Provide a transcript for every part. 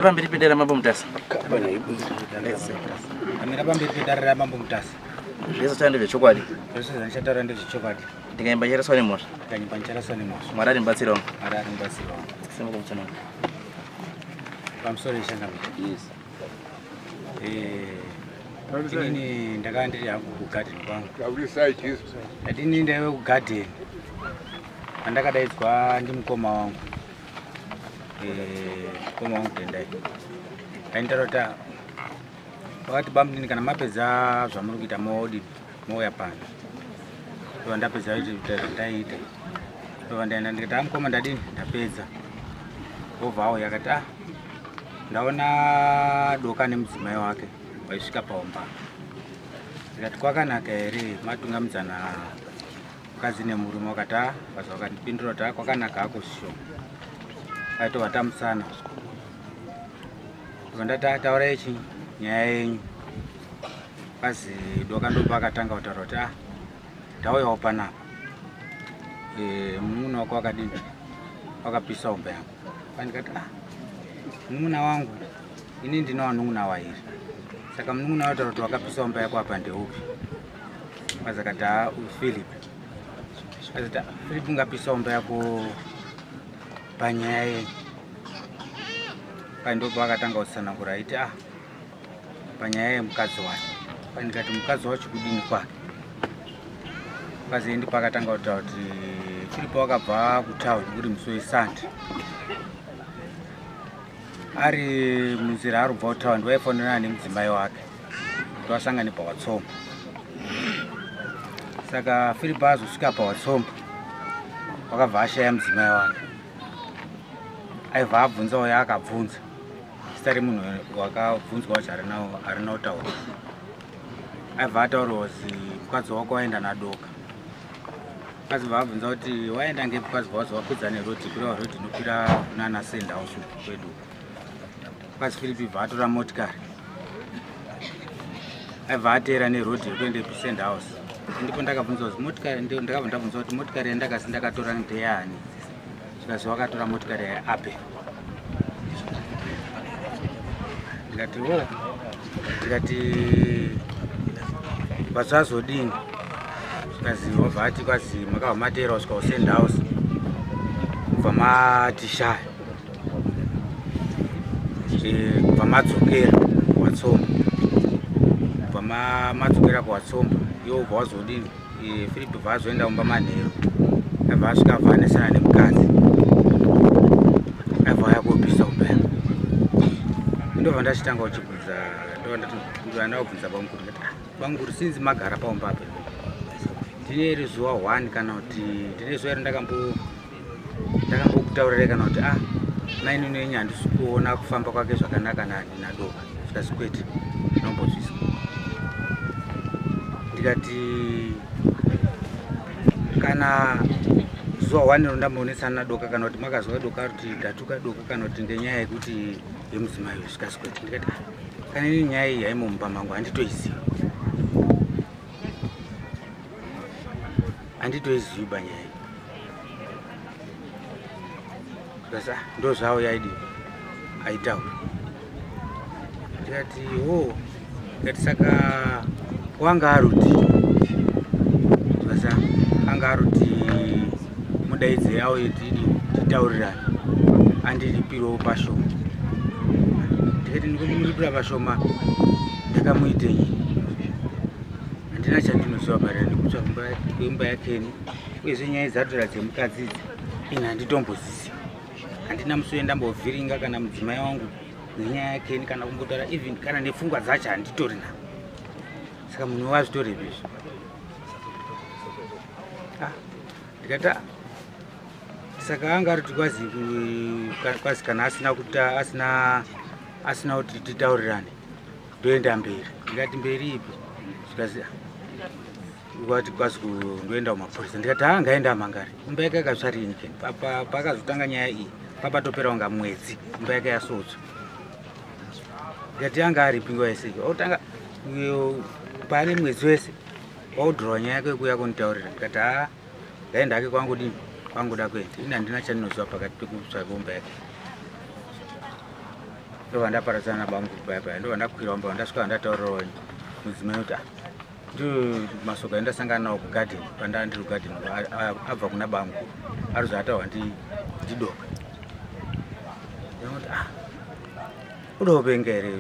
Pambiri pedera mambo mutasa. Amira pambiri pedera mambo mutasa. Yeso tande vechokwadi. Yeso zanchatara ndo zvichokwadi. Ndikaimba chera sone mosha. Ndikaimba chera sone mosha. Marari mbatsiro. Marari mbatsiro. Sema kumchana. Pamsori shangami. Yes. Inini ndakandiri hangu kugarden kwangu. Ndini ndewe kugarden. Andakadaidzwa ndi mukoma wangu. Mukoma wangu tendai. Aintarota wakati bamdini kana mapedza zvamuri kuita modi moya pano. Ndo ndapedza kuti ndaita. Ndo ndaenda ndikati mukoma ndadini ndapedza. Ovhawo yakati ndaona doka nemudzimai wake vaisvika paumba. Ndikati kwakanaka here matungamudzana mukadzi nemurume wakati basa wakandipindura kuti kwakanaka hako zvishoma. Aitova tamusana. Ndati taurai nyaya yenyu. Kazi doka ndo pakatanga kutaura kuti ndauyawo panapa. Munun'una wako wakadini wakapisa umba yangu. Ndikati munun'una wangu ini ndine wanun'una wairi. Saka munun'una wataura kuti wakapisa umba yako apa ndeupi? Kazi akati Philip. Kazi Philip ungapisa umba yako panyaya yenyu. Ndo pakatanga kutsanangura aiti panyaya yemukadzi wake. Ndikati mukadzi wacho kudini kwake. Kazi ndi pakatanga kutaura kuti Philip wakabva kutaundi kuri musi weSunday. Ari munzira ari kubva kutaundi waifonera nemudzimai wake kuti vasangane paWatsomba. Saka Philip azosvika paWatsomba wakabva ashaya mudzimai wake. Aibva abvunzawo yaakabvunza zita remunhu wakabvunzwa wacho harina kutaura. Aibva ataurawo kuti mukadzi wako waenda nadoka. Mukadzi vaabvunza kuti waenda ngepi? Mukadzi vazi wakwidza nerodi kureva rodi inokwira kunana Sandhouse kwedu. Mukadzi Philip ibva atora motikari. Aibva ateera nerodi yekuenda kuSandhouse. Ndipo ndakabvunza kuti motikari ndakabva ndabvunza kuti motikari yandakasi ndakatora ndeyani. Zvikazi wakatora motikari ape. Ndikati vazazodini. Zvikazi wabva ati kwazi makabva mateera kusvika kuSandhouse kubva matishaya kubva madzokera kuWatsomba. Kubva madzokera kuWatsomba iwo ubva wazodini. Philip bva azoenda kumba manheru. Aibva asvika abva anesana nemukadzi. Aibva auya kopisa umba yangu. Ndobva ndachitanga kuchibvunza ndovana kubvunza Banguru kuti Banguru sinzi magara paumba apa ndine here zuva 1 kana kuti ndine zuva iri ndakambokutaurirai kana kuti maini nenyu handisi kuona kufamba kwake zvakanaka nadoka. Zvikazi kwete ndinombozvisa. Ndikati kana zuva 1 iro ndamboonetsana nadoka kana kuti makazwa doka kuti ndatuka doka kana kuti ngenyaya yekuti yemudzimai uyu. Zvikazi kwete. Ndikati kana ini nyaya iyi haimumba mangu handitoiziva. Handitoizivi banyaya iyi. Zvikazi ndo zvavo yaidi aitaura. Ndikati ndikati saka wanga aruti. Zvikazi anga aruti mudaidze yawo titaurirane andiripirewo pashoma. Ndikati ndikumuripira pashoma ndakamuitenyi. Handina chandinoziva maererano nekutsva kwemba yakeni. Uyezve nyaya dzatira dzemukadzi idzi ini handitombozviziva. Handina musi ndambovhiringa kana mudzimai wangu nenyaya yakeni kana kumbotaura even kana nepfungwa dzacho handitorina. Saka munhu wazvitori izvi. Ndikati saka anga ari kwazi kana asina kuti titaurirane ndoenda mberi. Ndikati mberi ipi? Zvikazi kwati kwazi ndoenda kumapurisa. Ndikati ngaenda mangari. Umba yake yakazvarini keni? Pakazotanga nyaya iyi papatopera kunga mwedzi umba yake yasotsva. Ndikati anga aripi nguva yese? Otanga pane mwedzi wese waudhurawa nyaya yake yekuuya kunditaurira. Ndikati ngaenda hake kwangu dini kwangu da kuenda. Ini handina chandinoziva pakati pekutsvaga umba yake. ndovandaparadzana bangu baba ndovandakwira mba ndasvika ndataurirawo mudzimai kuti ndiyo masoka endasangana nawo kugadheni pandandiri kugadheni abva kuna bangu arikuzataurwa ndidoka kuti udopenga here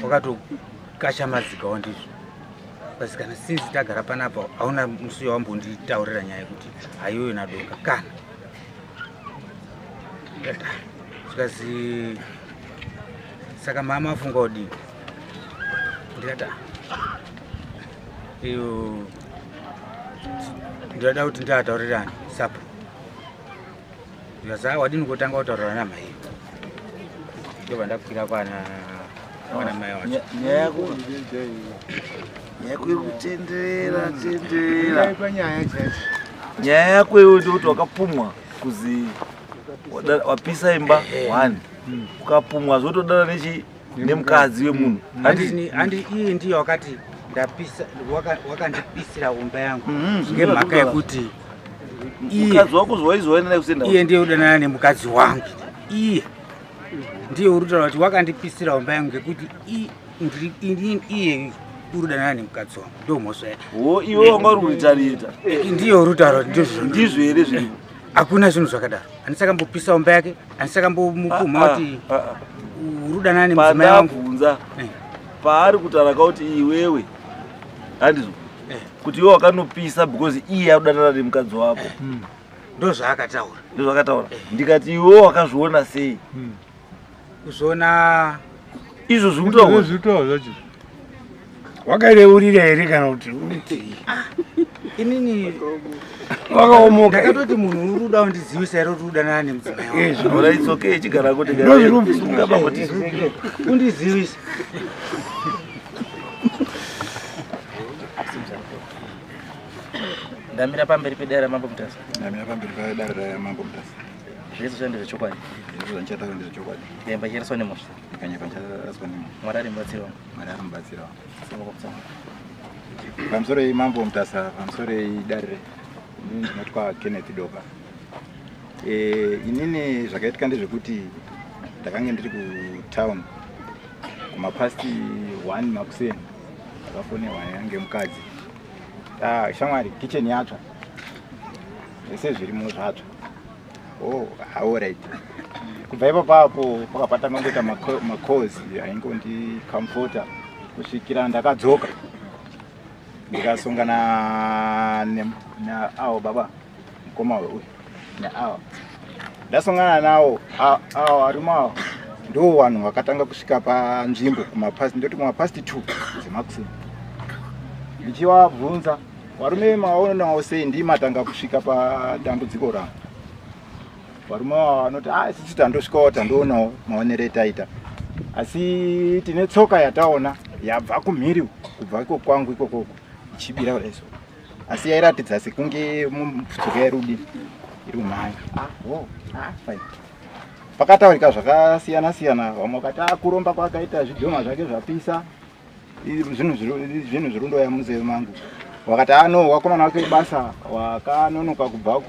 wakatokashamadzikawo ndizvo basi kana sinzi tagara panapa hauna musuya wambonditaurira nyaya yekuti haiweyo nadoka kana zvikazi saka mama afunga kudini ndikati iyo ndinoda kuti ndivataurirani sapo ndikazi wadini kutanga kutaurira namai ndobva ndakwira kwana mai wacho nyaya yako iri kutenderera nyaya yako iwe ndikuti wakapumwa kuzi wapisa imba 1 ukapumwa zvotodana nemukadzi wemunhu handi iye ndiyo wakati ndapisa wakandipisira umba yangu ngemhaka yekuti mukadzi wako zvawaizoenda nekusenda iye ndiye udanana nemukadzi wangu iye ndiye urutaura kuti wakandipisira umba yangu ngekuti iye urudanana nemukadzi wangu ndo mhosva iwe wanga uri kuritariita ndiye urutaura ndizvo here zviripo hakuna zvinhu zvakadaro handisakambopisa umba yake handisakambomupumha kuti urudanana nemudzimai wangu pandabvunza paari kutaura kuti iwewe handizvo kuti iwe wakanopisa because iye arudanana nemukadzi wako ndo zvaakataura ndikati iwe wakazviona sei kuzviona izvo zviri kutaura zvacho wakareurira here kana kuti unitei inini wakaomoka ndakatoti munhu urudawo ndizivisa here kuti udanana nemudzimai wangu itsoke chigara kuti undizivisa ndamira pamberi pedare ramambo mutasa zvese zvandi zvechokwadi emba ichereswa nemhosva mwari arimubatsirawo pamusoro imambo mutasa pamusoro idare ndinotwa Kenneth Doka inini zvakaitika ndezvekuti ndakange ndiri kutown kumapasti 1 makuseni ndakafonerwa yange mukadzi shamwari kitchen yatsva zvese zvirimo zvatsva alright kubva ipapo pakapatanga kuita makozi aingondikamfota kusvikira ndakadzoka ndikasongana naavo baba mukoma weuyu naavo ndasongana nawo arimo ndo vanhu vakatanga kusvika panzvimbo kumapasti ndoti kumapasti 2 dzemakuseni ndichivabvunza varume maonawo sei ndimatanga kusvika padambudziko rangu varume vanoti sisi tandosvikawo tandoonawo maonero etaita asi tine tsoka yataona yabva kumhiri kubva iko kwangu ikokoko ichibira kudaizvo asi yairatidza sekunge tsoka yerudi iri kumhanya fine pakataurika zvakasiyana siyana vamwe vakati kuromba kwakaita zvidhoma zvake zvapisa zvinhu zvirundoya munzeve mangu wakati wakomana wake basa wakanonoka kubva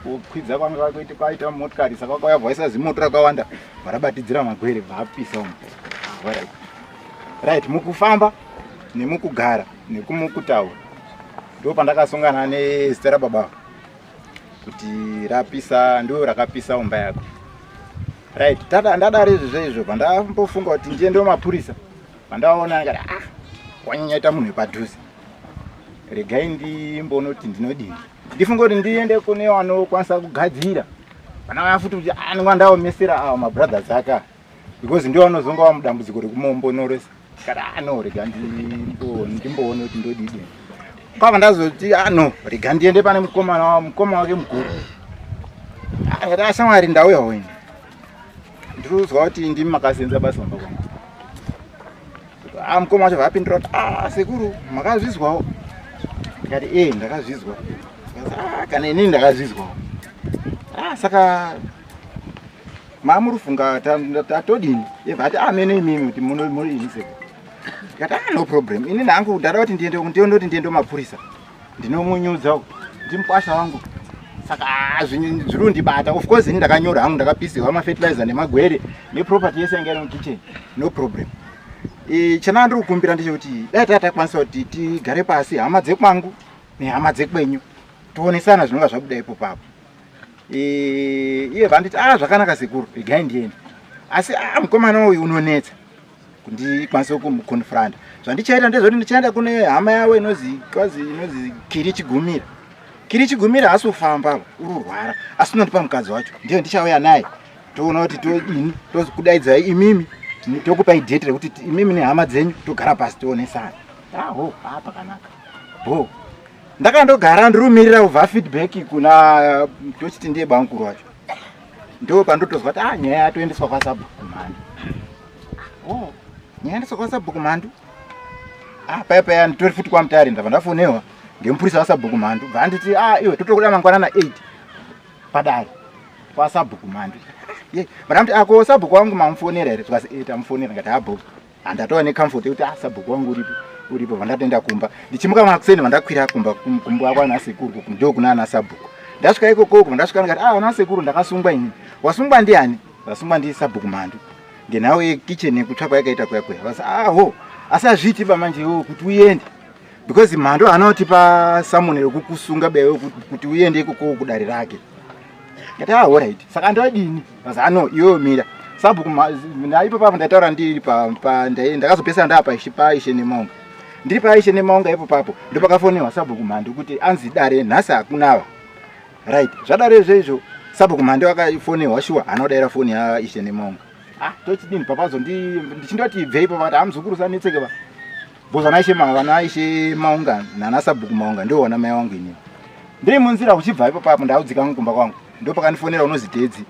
kukwidza kwanga kwaita motikari saka wakauya bvaisa zimoto rakawanda varabatidzira magwere vapisa right mukufamba nemukugara nekumukutaura ndo pandakasongana nezita rababa kuti rapisa ndo rakapisa umba yako right ndadare izvozvo pandambofunga kuti ndiende mapurisa pandaona ngati wanyanyaita munhu padhuze regai ndimboona kuti ndinodini ndifunga kuti ndiende kune vanokwanisa kugadzira vanauya futi kuti ndingandaomesera ava mabrothers aka because ndiwo vanozonga vamudambudziko rekumombonoresa kati rega ndimboona kuti ndodidi kwava ndazoti rega ndiende pane mukoma wake mukuru ngati ashamwari ndauya weni ndirikuzwa kuti ndimi makasenza basa mba kwangu mukoma wacho vapindura kuti sekuru makazvizwawo ndikati ndakazvizwa kana inini ndakazvizwawo saka mamurufunga tatodini yevati mene imimi kuti muri sekuru ndikati no problem ini nangu ndada kuti ndiendoti ndiende mapurisa ndinomunyudza ndimukwasha wangu saka zvinondibata. Of course ndakanyora hangu ndakapisirwa mafertilizer nemagwere neproperty yese yanga iri mukitchen, no problem. Chana ndiri kukumbira ndechekuti dai takwanisa kuti tigare pasi, hama dzekwangu nehama dzekwenyu, toonesana zvinonga zvabuda ipo papo. Iye vanditi zvakanaka sekuru, regai ndiende. Asi mukomana uyu unonetsa kundikwanisa kumukonfranta. Zvandichaita ndezvoti ndichaenda kune hama yawo inozi Kiri Chigumira. Kiri Chigumira hasi kufamba, ururwara, asi unondipa mukadzi wacho. Ndiyo ndichauya naye. Toona kuti todini, tokudaidzai imimi, tokupa idhete rekuti imimi nehama dzenyu togara pasi toonesana. Pakanaka. Ndakandogara ndirumirira kubva feedback kuna tochiti ndiye bamukuru wacho. Ndo pandotozwa kuti nyaya yatoendeswa kwaSabhuku Mhandu. Nyaya yaendeswa kwaSabhuku Mhandu. Paya nditori futi kwaMutare ndabva ndafonewa ngemupurisa waSabhuku Mhandu. Bva nditi iwe totokuda mangwanana 8 padare kwaSabhuku Mhandu. Ndamti ako Sabhuku wangu mamufonera here? Tikasi tamufonera ngati habhuku. Handatoa necomfort yekuti Sabhuku wangu uripo vandatoenda kumba. Ndichimuka makuseni vandakwira kumba kwana sekuru ndo kuna ana Sabhuku. Ndasvika ikoko ndasvika ndikati ana sekuru ndakasungwa ini. Wasungwa ndiani? Wasungwa ndi Sabhuku Mhandu. Ngenawo kitchen yekutsvakwa yakaita kwekwe. Vasa asi azviti pamanje kuti uende. Because Mhandu anotipa samoni rekukusunga bewe kuti uende ikoko kudare rake. Ngati alright. Saka ndodini? Vasa iwe mira. Sabhuku ndaipo papo ndataura ndiri ndakazopesa ndapa Ishe Nemonga. Ndiri pa Ishe Nemonga ipo papo ndo pakafoniwa Sabhuku Mhandu kuti anzi dare nhasi hakunawa. Right. Zvadare izvo Sabhuku Mhandu akafoniwa shuwa anodaira foni ya Ishe Nemonga. Tochidini papazo ndichindoti ibve ipo kuti amuzukuru sanetseke ba. Boza na Ishe Maunga nana Sabhuku Maunga ndio wana mai wangu ini. Ndiri munzira uchibva ipo papo ndaudzika mukumba kwangu. Ndo pakanifonera unozi Tedzi.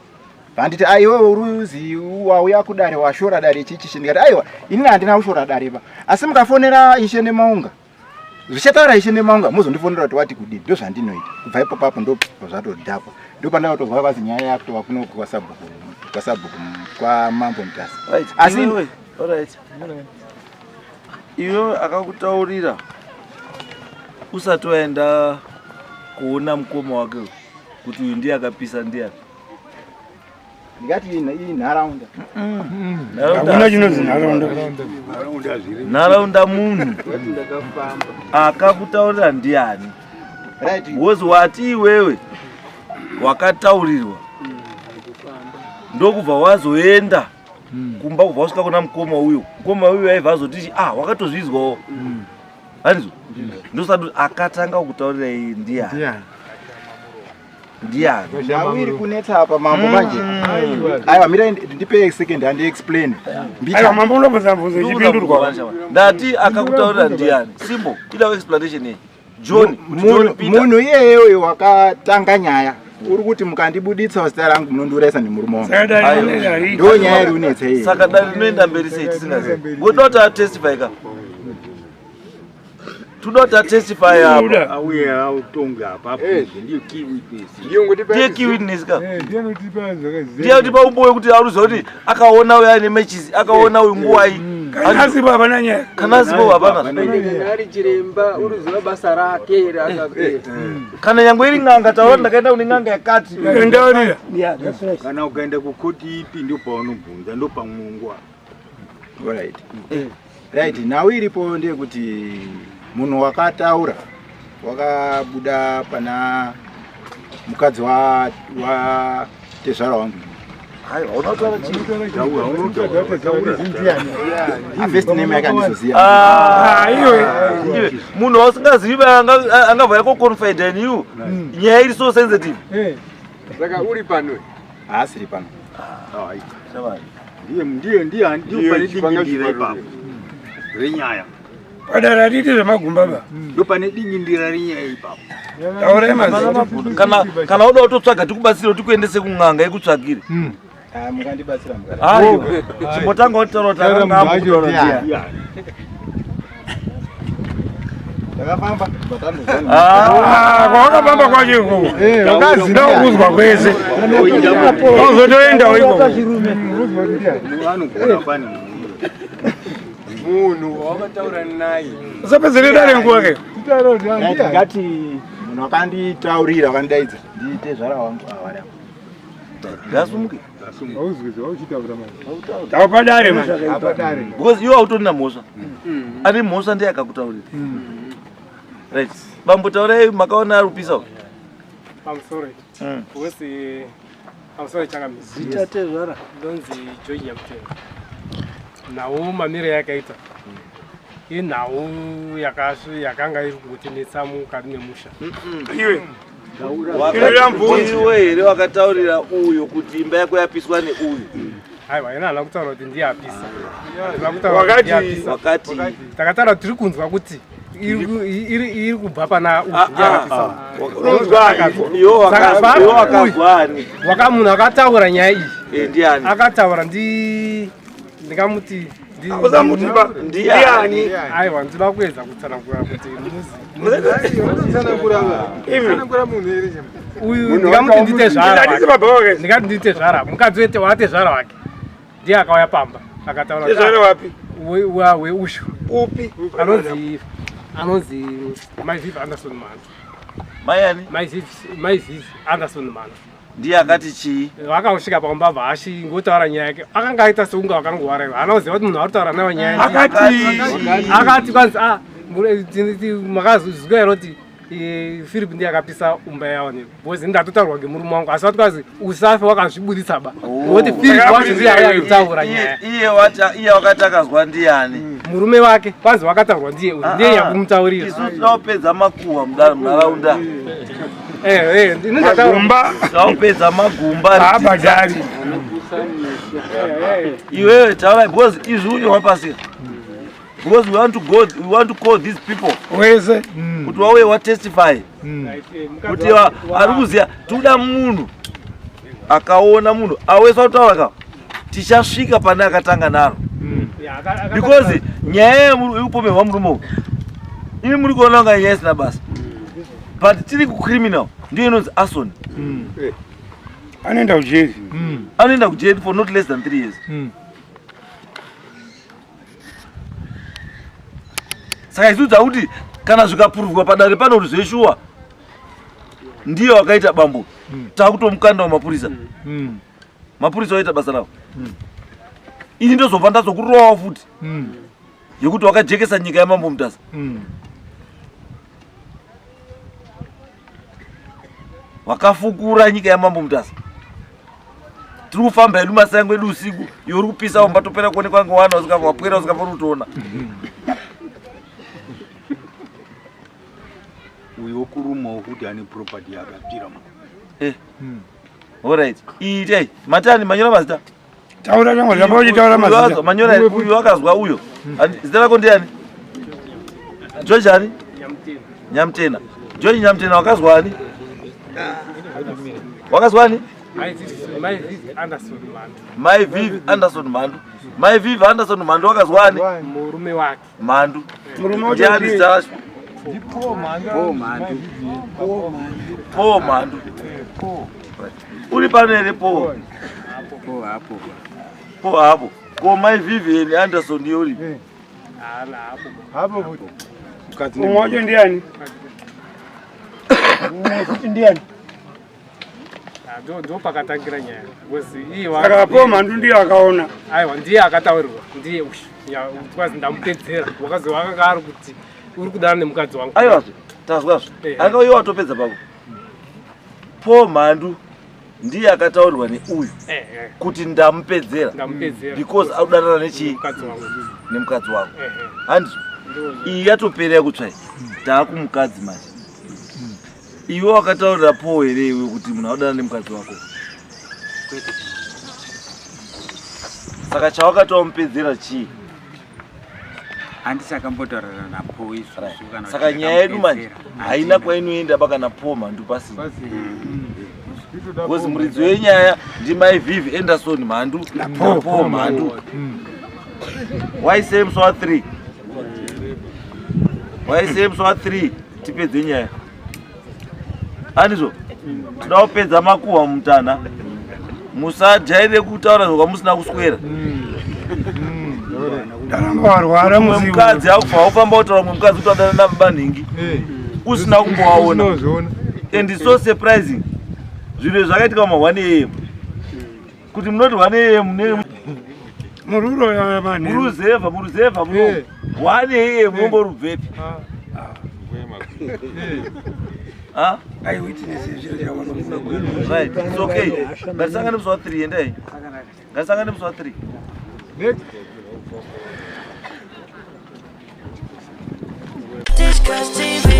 Vanditi iwe uruzi wauya kudare washora dare chichi ndikati aiwa ini handina kushora dare ba. Asi mukafonera Ishe Nemonga. Zvichataura Ishe Nemonga muzondifonera kuti wati kudini. Ndo zvandinoita. Kubva ipo papo ndo zvatodhakwa. Ndo pandakatozwa kwazi nyaya yakutowa kuno kwaSabhuku kwa Mambo Mutasa. Asi alright. Iwe akakutaurira usati waenda kuona mukoma wake kuti uyu ndiye akapisa ndiani? Ndikati iyi nharaunda. Hakuna chinonzi nharaunda. Nharaunda munhu akakutaurira ndiani? Right. Wozi wati iwewe wakataurirwa ndokubva wazoenda kumba kubva usvika kuna mukoma uyu aibva azotiti wakatozvizwawo. Handizo ndosati akatanga kutaurira iyi ndiani? Ndawiri kunetsa apa mambo manje. Aiwa mira ndipe second hand explain. Aiwa mambo unobvunza chipindurwa. Ndati akakutaurira ndiani? Simple. Ida explanation iyi. John munhu iyeyo wakatanga nyaya. Uri kuti mukandibuditsa zita rangu munonduresa nemurume wangu. Ndo nyaya iri unetsa iyi. Saka dare rinoenda mberi sei tisingazivi. Ngoda testify ka. Tunoda testify apa. Auye autonga apapo ndiyo key witness. Ndiye key witness ka. Ndiye utipa umboyo kuti aruziva kuti akaona uyu ane matches, akaona uyu nguwai. Kanasi baba nanya. Kanasi baba hapana. Ari chiremba uruziva basa rake rakapera. Kana nyangwe iri nganga taona ndakaenda kune nganga yakati. Ndaurira. Kana ukaenda kukoti ipi ndo paunobvunza ndo pamungwa. Alright. Right, nawo iripo ndiye kuti munhu wakataura wakabuda pana mukadzi wa tezvara wangu. Aiwa unotaura chii? First name yakandizoziya. Iwe munhu wasingazivi angabva yakoconfide in you. Nyaya iri so sensitive. Saka uri pano. Asiri pano. Ndiye pane dingindira ipapo renyaya. Padara riti zvemagumba ba. Ndo pane dingindira renyaya ipapo. Kana uda kutotsvaga tikubatsira kuti kuendese kun'anga ikutsvagire. Mukandibatsira mukati. Hayo. Chimotanga utaura kuti akanga Ndakafamba kwaunofamba kwacho ikoko ndokuzwa kwese uzotoendawo ikoko Munhu wakataura naye. usapedzere dare nguwa ke ngati munhu akanditaurira akandidaidza ndiite zvara wangu awara ngasumuke taupadare man because iwe autori namhosva ane mhosva ndiye akakutaurira right bambotaurai makaona arupisa pamusoro wesi pamusoro chakamisi Tezvara. ndonzi Joy Nyamtenga nhau mamire yakaita inhau yakanga iri kutinetsa mukati memusha iwe iwe here wakataurira uyo kuti imba yako yapiswa neuyu aiwa ina hana kutaura kuti ndiyapisa wakati takataura tiri kunzwa kuti iri kubva pana iwo wakazwani munhu akataura nyaya iyi ndiani akataura ndingamuti ndiani aiwa ndinoda kuedza kutsanangura kuti uyu ndingamuti ndingati ndite zvara mukadzi watezvara wake ndiye akauya pamba akataura weushu upi anonzi Maivivi Anderson Mandu. mayani Maivivi Anderson Mandu. ndiye akati chii Vakasvika pamba vashi ngotaura nyaya yake akanga aita seunga wakangowara anoziva kuti munhu aritaura nawo nyaya akati kwanzi makazvizwa here kuti Philip ndiye akapisa umba yawo because ndatotaurwa ngemurume wangu asi watikwazi usafe wakazvibudisa ba nokuti Philip wacho ndiye aitaura nyaya iye wakati akazwa ndiani murume wake kwanzi wakataurwa ndiye ndiye yakumutaurira isu tinopedza makuhwa munharaunda taupedza magumba abadari iwewe taura because izvi unyorwa pasi because we want to call these people wese kuti wauye watestify kuti ari kuziva toda munhu akaona munhu awesa kutaura ka tichasvika pane akatanga naro because nyaya yeupomerwa murume ini muri kuona nga nyaya isina basa but tiri kucriminal ndiyo inonzi arson anoenda kujeri anoenda kujeri for not less than 3 years saka izvidza kuti kana zvikapururwa padare pano kuti zveshuwa ndiyo wakaita bambo takutomukanda wamapurisa mapurisa waita basa ravo ini ndozobva ndazokurovawo futi yekuti wakajekesa nyika yamambo mutasa wakafukura nyika yamambo mutasa tiri kufamba hedu masango edu usiku iwe uri kupisa wamba topera kuonekwa ngewana usikavapwera usikafana kutoona uyo kuruma wokuti ane property yakapfira alright iitei matani manyora mazita taura changu zvapauchitaura mazita manyora uyu wakazwa uyo zita rako ndiani George ani Nyamtena George Nyamtena wakazwani wakazwani Maivivi Anderson Mandu. Maivivi Anderson Mandu. Maivivi Anderson Mandu wakazwani murume wake Mandu ndiani zita Po Mandu uri pano here po hapo ko Maivivi and Anderson ndiyo uri hapo umwe wacho ndiani ndiani ndo pakatangira nyaya saka po Mandu ndiye akaona aiwa ndiye akataurirwa ndiye kwazi ndamupedzera wakazi wakanga ari kuti uri kudana nemukadzi wangu aiwa tazwazvo anga iwe watopedza pako Po Mandu ndiye akataurirwa neuyu kuti ndamupedzera because akudanana nechii nemukadzi wangu handi iyi yatopera yakutsvai taakumukadzi manje iwe wakataurira Po here iwe kuti munhu akudana nemukadzi wako saka chawakataumupedzera chii handisi akambotaurana napo saka nyaya yedu manje haina kwainoenda bakana Po Mandu pasina because muridzi wenyaya ndiMaivivi Anderson Mandu naPo Mandu why say mswa 3 why say mswa 3 tipedze nyaya andizvo toda kupedza makuhwa mutana musajaire kutaura zvoka musina kuswera ndaramba warwara mukadzi akufa ufamba kutaura mukadzi kuti wadana namubanhingi usina kumboaona and it's so surprising zvinhu zvakaitika ma 1 am kuti munoti 1 am mururo yavane muruzevha 1 am munomborubvepi right it's okay ngatisangane musi wa 3 endai ngatisangane musi wa 3 Discuss TV.